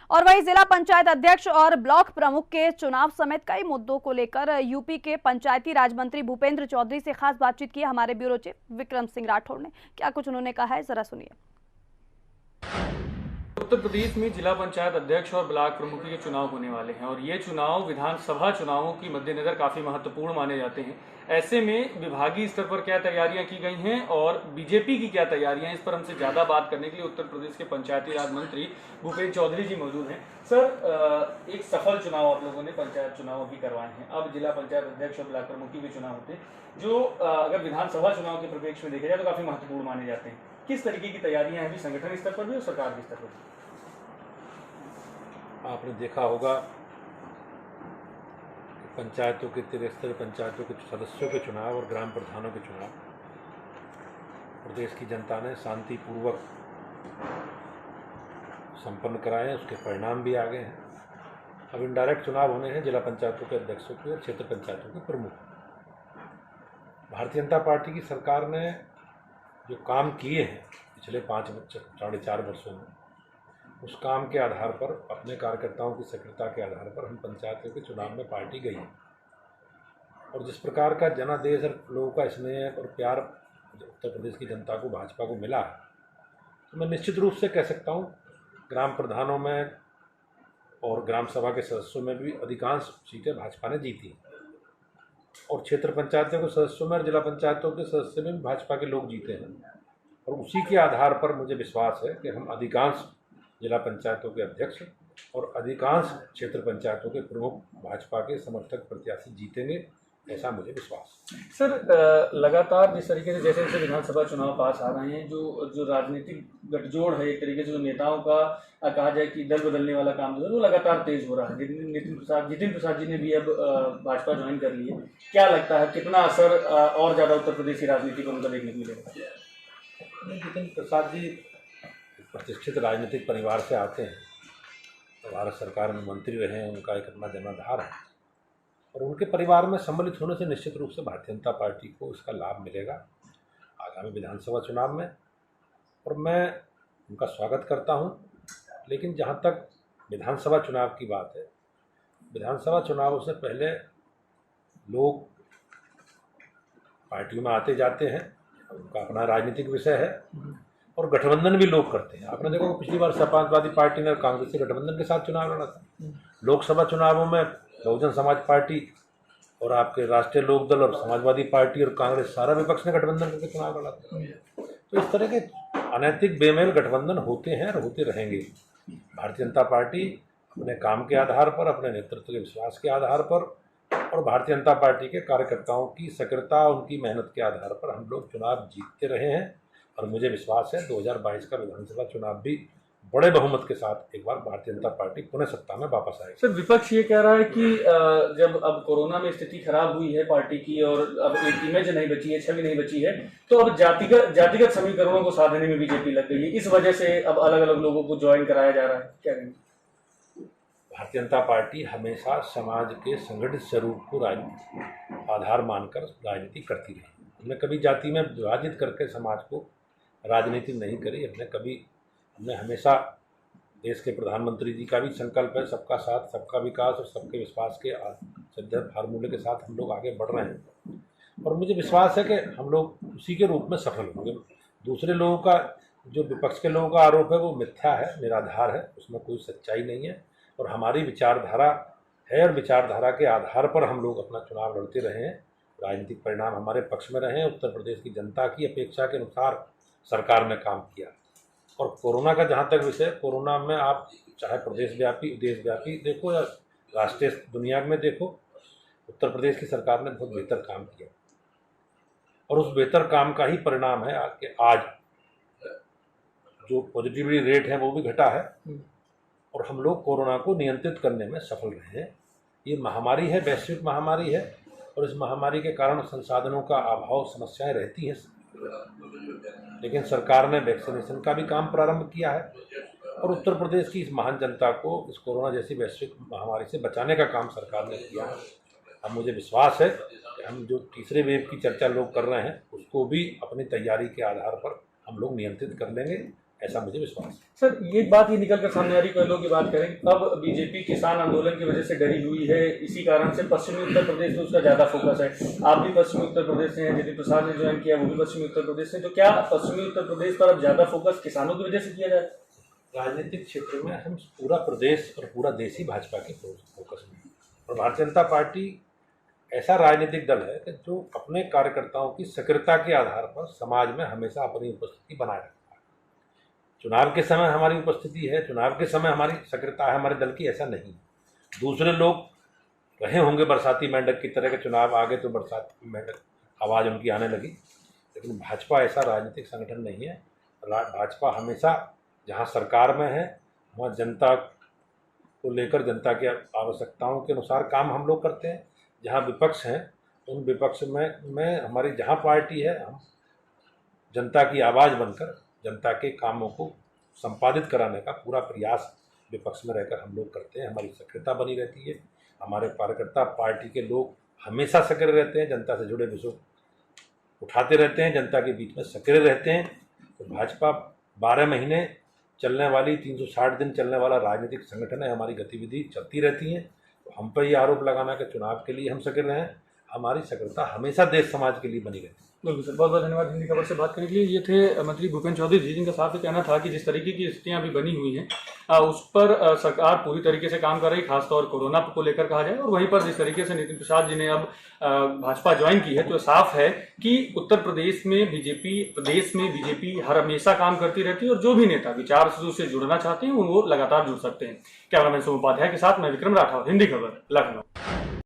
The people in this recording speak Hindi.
और वहीं जिला पंचायत अध्यक्ष और ब्लॉक प्रमुख के चुनाव समेत कई मुद्दों को लेकर यूपी के पंचायती राज मंत्री भूपेंद्र चौधरी से खास बातचीत की हमारे ब्यूरो चीफ विक्रम सिंह राठौड़ ने। क्या कुछ उन्होंने कहा है, जरा सुनिए। उत्तर प्रदेश में जिला पंचायत अध्यक्ष और ब्लॉक प्रमुख के चुनाव होने वाले हैं और ये चुनाव विधानसभा चुनावों की मद्देनजर काफी महत्वपूर्ण माने जाते हैं। ऐसे में विभागीय स्तर पर क्या तैयारियां की गई हैं और बीजेपी की क्या तैयारियां हैं, इस पर हमसे ज्यादा बात करने के लिए उत्तर प्रदेश के पंचायती राज मंत्री भूपेंद्र चौधरी जी मौजूद हैं। सर, एक सफल चुनाव आप लोगों ने पंचायत चुनाव भी करवाए हैं, अब जिला पंचायत अध्यक्ष और ब्लॉक प्रमुख के भी चुनाव होते हैं जो अगर विधानसभा चुनाव के परिप्रेक्ष्य में देखा जाए तो काफी महत्वपूर्ण माने जाते हैं। किस तरीके की तैयारियां हैं संगठन स्तर पर भी और सरकार के स्तर पर भी? आपने देखा होगा कि पंचायतों के त्रिस्तरीय पंचायतों के सदस्यों के चुनाव और ग्राम प्रधानों के चुनाव प्रदेश की जनता ने शांतिपूर्वक संपन्न कराए हैं, उसके परिणाम भी आ गए हैं। अब इनडायरेक्ट चुनाव होने हैं जिला पंचायतों के अध्यक्षों के और क्षेत्र पंचायतों के प्रमुख। भारतीय जनता पार्टी की सरकार ने जो काम किए हैं पिछले 4.5 वर्षों में, उस काम के आधार पर, अपने कार्यकर्ताओं की सक्रियता के आधार पर हम पंचायतों के चुनाव में पार्टी गई है। और जिस प्रकार का जनादेश और लोगों का स्नेह और प्यार उत्तर प्रदेश की जनता को, भाजपा को मिला है, तो मैं निश्चित रूप से कह सकता हूँ ग्राम प्रधानों में और ग्राम सभा के सदस्यों में भी अधिकांश सीटें भाजपा ने जीती और क्षेत्र पंचायतों के सदस्यों में और जिला पंचायतों के सदस्य में भी भाजपा के लोग जीते हैं। और उसी के आधार पर मुझे विश्वास है कि हम अधिकांश जिला पंचायतों के अध्यक्ष और अधिकांश क्षेत्र पंचायतों के प्रमुख भाजपा के समर्थक प्रत्याशी जीतेंगे, ऐसा मुझे विश्वास है। सर, लगातार जिस तरीके से जैसे जैसे विधानसभा चुनाव पास आ रहे हैं, जो राजनीतिक गठजोड़ है, एक तरीके से जो नेताओं का कहा जाए कि दल बदलने वाला काम जो है वो लगातार तेज हो रहा है। जितिन प्रसाद जी ने भी अब भाजपा ज्वाइन कर ली है। क्या लगता है कितना असर और ज़्यादा उत्तर प्रदेश की राजनीति को उनका देखने को मिलेगा? जितिन प्रसाद जी प्रतिष्ठित राजनीतिक परिवार से आते हैं, तो भारत सरकार में मंत्री रहे हैं, उनका एक अपना जन्मधार है और उनके परिवार में सम्मिलित होने से निश्चित रूप से भारतीय जनता पार्टी को इसका लाभ मिलेगा आगामी विधानसभा चुनाव में। और मैं उनका स्वागत करता हूं। लेकिन जहां तक विधानसभा चुनाव की बात है, विधानसभा चुनावों से पहले लोग पार्टियों में आते जाते हैं, उनका अपना राजनीतिक विषय है और गठबंधन भी लोग करते हैं। आपने देखा पिछली बार समाजवादी पार्टी ने कांग्रेस से गठबंधन के साथ चुनाव लड़ा था। लोकसभा चुनावों में बहुजन समाज पार्टी और आपके राष्ट्रीय लोकदल और समाजवादी पार्टी और कांग्रेस, सारा विपक्ष ने गठबंधन करके चुनाव लड़ा था। तो इस तरह के अनैतिक बेमेल गठबंधन होते हैं और होते रहेंगे। भारतीय जनता पार्टी अपने काम के आधार पर, अपने नेतृत्व के विश्वास के आधार पर और भारतीय जनता पार्टी के कार्यकर्ताओं की सक्रियता, उनकी मेहनत के आधार पर हम लोग चुनाव जीतते रहे हैं और मुझे विश्वास है 2022 का विधानसभा चुनाव भी बड़े बहुमत के साथ एक बार भारतीय जनता पार्टी पुनः सत्ता में वापस आएगी। सर, विपक्ष ये कह रहा है कि जब अब कोरोना में स्थिति खराब हुई है पार्टी की और अब एक इमेज नहीं बची है, छवि नहीं बची है, तो अब जातिगत समीकरणों को साधने में बीजेपी लग गई है। इस वजह से अब अलग अलग लोगों को ज्वाइन कराया जा रहा है। क्या कहेंगे? भारतीय जनता पार्टी हमेशा समाज के संगठित स्वरूप को आधार मानकर राजनीति करती रही। हमने कभी जाति में विभाजित करके समाज को राजनीति नहीं करी। हमने हमेशा, देश के प्रधानमंत्री जी का भी संकल्प है सबका साथ, सबका विकास और सबके विश्वास के सिद्धांत फार्मूले के साथ हम लोग आगे बढ़ रहे हैं और मुझे विश्वास है कि हम लोग उसी के रूप में सफल होंगे। दूसरे लोगों का, जो विपक्ष के लोगों का आरोप है, वो मिथ्या है, निराधार है, उसमें कोई सच्चाई नहीं है और हमारी विचारधारा है और विचारधारा के आधार पर हम लोग अपना चुनाव लड़ते रहे हैं। राजनीतिक परिणाम हमारे पक्ष में रहे हैं। उत्तर प्रदेश की जनता की अपेक्षा के अनुसार सरकार ने काम किया। और कोरोना का जहाँ तक विषय, कोरोना में आप चाहे प्रदेश व्यापी, देश व्यापी देखो या राष्ट्रीय दुनिया में देखो, उत्तर प्रदेश की सरकार ने बहुत बेहतर काम किया और उस बेहतर काम का ही परिणाम है कि आज जो पॉजिटिविटी रेट है वो भी घटा है और हम लोग कोरोना को नियंत्रित करने में सफल रहे हैं। ये महामारी है, वैश्विक महामारी है और इस महामारी के कारण संसाधनों का अभाव, समस्याएं रहती हैं, लेकिन सरकार ने वैक्सीनेशन का भी काम प्रारंभ किया है और उत्तर प्रदेश की इस महान जनता को इस कोरोना जैसी वैश्विक महामारी से बचाने का काम सरकार ने किया है। अब मुझे विश्वास है कि हम जो तीसरे वेव की चर्चा लोग कर रहे हैं उसको भी अपनी तैयारी के आधार पर हम लोग नियंत्रित कर लेंगे ऐसा मुझे विश्वास है। सर, ये बात ही निकल कर सामने आ रही, पहलों की बात करें, अब बीजेपी किसान आंदोलन की वजह से डरी हुई है, इसी कारण से पश्चिमी उत्तर प्रदेश में उसका ज़्यादा फोकस है। आप भी पश्चिमी उत्तर प्रदेश से हैं, जतिन प्रसाद ने ज्वाइन किया, वो भी पश्चिमी उत्तर प्रदेश से, तो क्या पश्चिमी उत्तर प्रदेश पर अब ज़्यादा फोकस किसानों की वजह से किया जाए? राजनीतिक क्षेत्र में हम पूरा प्रदेश और पूरा देश ही भाजपा के फोकस में है। और भारतीय जनता पार्टी ऐसा राजनीतिक दल है कि जो अपने कार्यकर्ताओं की सक्रियता के आधार पर समाज में हमेशा अपनी उपस्थिति बनाए रखता है। चुनाव के समय हमारी उपस्थिति है, चुनाव के समय हमारी सक्रियता है हमारे दल की, ऐसा नहीं। दूसरे लोग रहे होंगे बरसाती मेंढक की तरह के, चुनाव आ गए तो बरसाती मेंढक आवाज़ उनकी आने लगी, लेकिन भाजपा ऐसा राजनीतिक संगठन नहीं है। भाजपा हमेशा जहाँ सरकार में है वहाँ जनता को लेकर, जनता की आवश्यकताओं के अनुसार काम हम लोग करते हैं। जहाँ विपक्ष हैं उन विपक्ष में हमारी जहाँ पार्टी है, हम जनता की आवाज़ बनकर जनता के कामों को संपादित कराने का पूरा प्रयास विपक्ष में रहकर हम लोग करते हैं। हमारी सक्रियता बनी रहती है, हमारे कार्यकर्ता, पार्टी के लोग हमेशा सक्रिय रहते हैं, जनता से जुड़े विषय उठाते रहते हैं, जनता के बीच में सक्रिय रहते हैं। तो भाजपा 12 महीने चलने वाली, 360 दिन चलने वाला राजनीतिक संगठन है। हमारी गतिविधि चलती रहती है। तो हम पर ये आरोप लगाना कि चुनाव के लिए हम सक्रिय रहें, हमारी सक्रियता हमेशा देश समाज के लिए बनी रहती है। बिल्कुल सर, बहुत बहुत धन्यवाद हिंदी खबर से बात करने के लिए। ये थे मंत्री भूपेंद्र चौधरी जी, जिनका साफ ही कहना था कि जिस तरीके की स्थितियां अभी बनी हुई हैं उस पर सरकार पूरी तरीके से काम कर रही, खासतौर कोरोना को लेकर कहा जाए। और वहीं पर जिस तरीके से नितिन प्रसाद जी ने अब भाजपा ज्वाइन की है, तो साफ है कि उत्तर प्रदेश में बीजेपी हर हमेशा काम करती रहती है, और जो भी नेता विचार से जुड़ना चाहते हैं वो लगातार जुड़ सकते हैं। कैमरामैन सोम उपाध्याय के साथ मैं विक्रम राठौर, हिंदी खबर, लखनऊ।